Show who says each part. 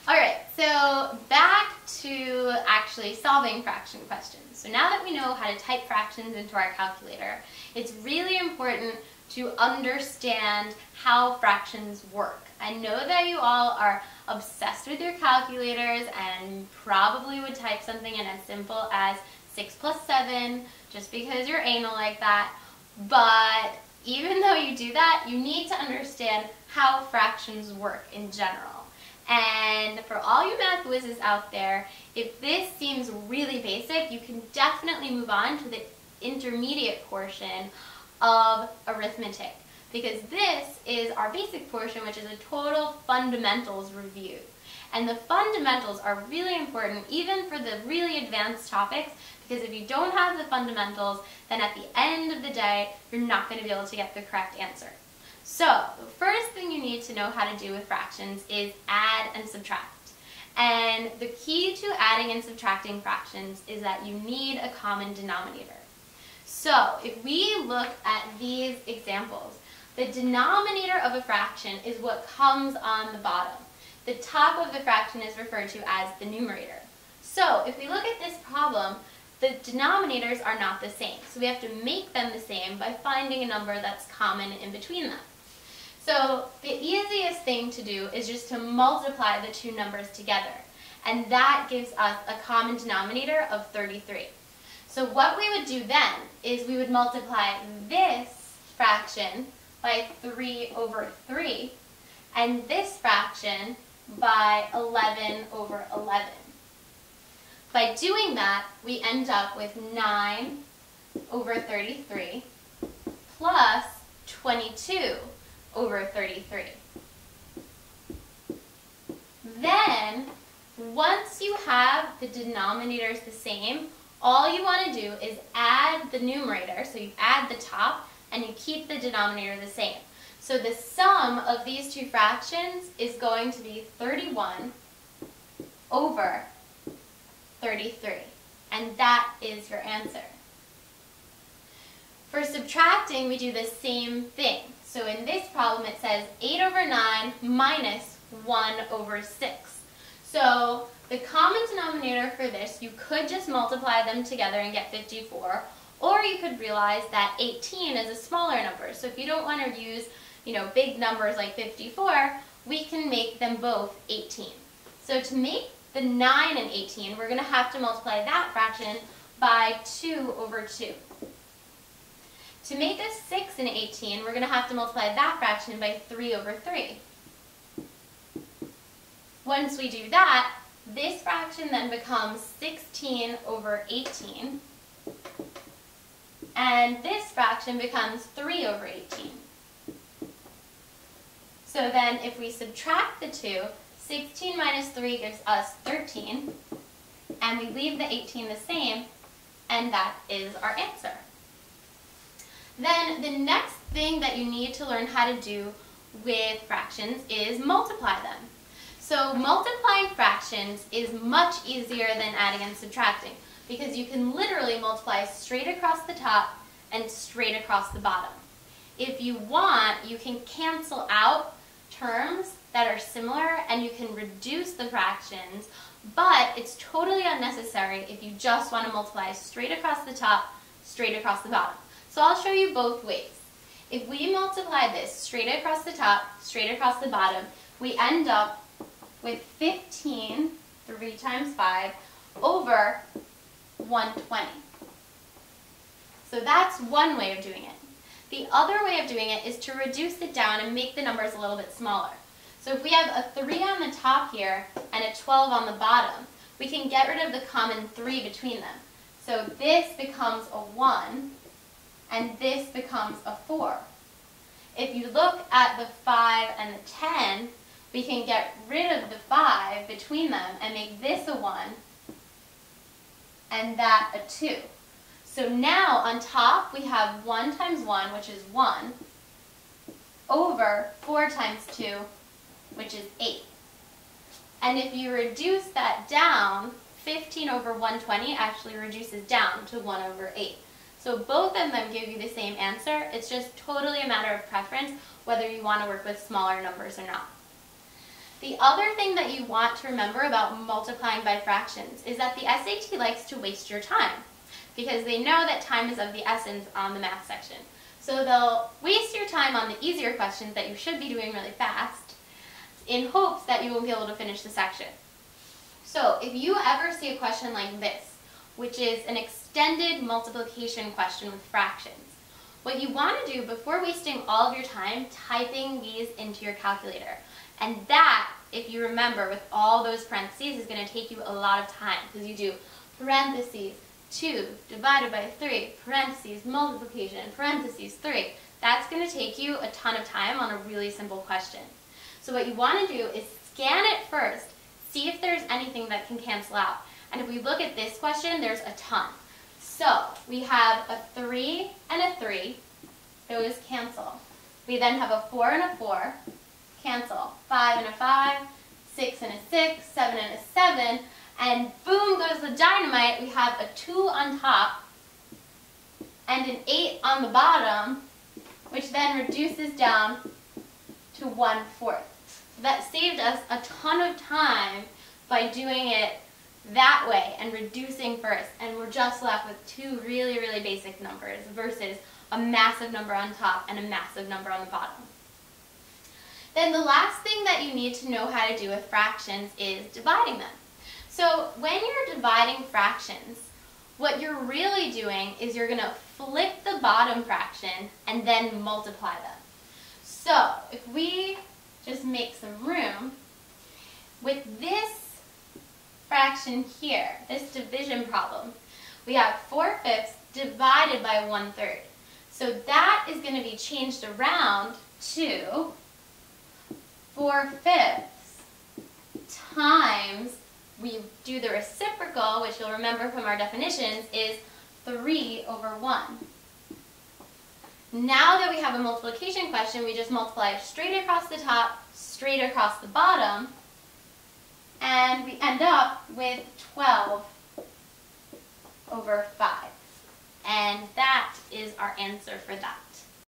Speaker 1: Alright, so back to actually solving fraction questions. So now that we know how to type fractions into our calculator, it's really important to understand how fractions work. I know that you all are obsessed with your calculators and probably would type something in as simple as 6 plus 7 just because you're anal like that, but even though you do that, you need to understand how fractions work in general. And for all you math whizzes out there, if this seems really basic, you can definitely move on to the intermediate portion of arithmetic, because this is our basic portion, which is a total fundamentals review. And the fundamentals are really important even for the really advanced topics, because if you don't have the fundamentals, then at the end of the day, you're not going to be able to get the correct answer. So, the first thing you need to know how to do with fractions is add and subtract. And the key to adding and subtracting fractions is that you need a common denominator. So, if we look at these examples, the denominator of a fraction is what comes on the bottom. The top of the fraction is referred to as the numerator. So, if we look at this problem, the denominators are not the same. So we have to make them the same by finding a number that's common in between them. So the easiest thing to do is just to multiply the two numbers together. And that gives us a common denominator of 33. So what we would do then is we would multiply this fraction by 3 over 3 and this fraction by 11 over 11. By doing that, we end up with 9 over 33 plus 22 over 33. Then, once you have the denominators the same, all you want to do is add the numerator, so you add the top, and you keep the denominator the same. So the sum of these two fractions is going to be 31 over 33. And that is your answer. For subtracting, we do the same thing. So in this problem, it says 8 over 9 minus 1 over 6. So the common denominator for this, you could just multiply them together and get 54, or you could realize that 18 is a smaller number. So if you don't want to use, big numbers like 54, we can make them both 18. So to make the 9 and 18, we're going to have to multiply that fraction by 2 over 2. To make a 6 and 18, we're going to have to multiply that fraction by 3 over 3. Once we do that, this fraction then becomes 16 over 18, and this fraction becomes 3 over 18. So then if we subtract the two, 16 minus 3 gives us 13, and we leave the 18 the same, and that is our answer. Then the next thing that you need to learn how to do with fractions is multiply them. So multiplying fractions is much easier than adding and subtracting, because you can literally multiply straight across the top and straight across the bottom. If you want, you can cancel out terms that are similar and you can reduce the fractions, but it's totally unnecessary if you just want to multiply straight across the top, straight across the bottom. So I'll show you both ways. If we multiply this straight across the top, straight across the bottom, we end up with 15, 3 times 5, over 120. So that's one way of doing it. The other way of doing it is to reduce it down and make the numbers a little bit smaller. So if we have a 3 on the top here and a 12 on the bottom, we can get rid of the common 3 between them. So this becomes a 1, and this becomes a 4. If you look at the 5 and the 10, we can get rid of the 5 between them and make this a 1 and that a 2. So now on top we have 1 times 1, which is 1, over 4 times 2, which is 8. And if you reduce that down, 15 over 120 actually reduces down to 1 over 8. So both of them give you the same answer. It's just totally a matter of preference whether you want to work with smaller numbers or not. The other thing that you want to remember about multiplying by fractions is that the SAT likes to waste your time because they know that time is of the essence on the math section. So they'll waste your time on the easier questions that you should be doing really fast in hopes that you will be able to finish the section. So if you ever see a question like this, which is an extended multiplication question with fractions, what you want to do before wasting all of your time typing these into your calculator. And that, if you remember, with all those parentheses, is going to take you a lot of time because you do parentheses 2 divided by 3, parentheses multiplication, parentheses 3. That's going to take you a ton of time on a really simple question. So what you want to do is scan it first, see if there's anything that can cancel out. And if we look at this question, there's a ton. So we have a 3 and a 3, those cancel. We then have a 4 and a 4, cancel. 5 and a 5, 6 and a 6, 7 and a 7, and boom goes the dynamite. We have a 2 on top and an 8 on the bottom, which then reduces down to 1/4. So that saved us a ton of time by doing it that way and reducing first, and we're just left with two really, really basic numbers versus a massive number on top and a massive number on the bottom. Then the last thing that you need to know how to do with fractions is dividing them. So when you're dividing fractions, what you're really doing is you're going to flip the bottom fraction and then multiply them. So if we just make some room, with this fraction here, this division problem, we have 4/5 divided by 1/3. So that is going to be changed around to 4/5 times, we do the reciprocal, which you'll remember from our definitions, is 3/1. Now that we have a multiplication question, we just multiply straight across the top, straight across the bottom, and we end up with 12/5. And that is our answer for that.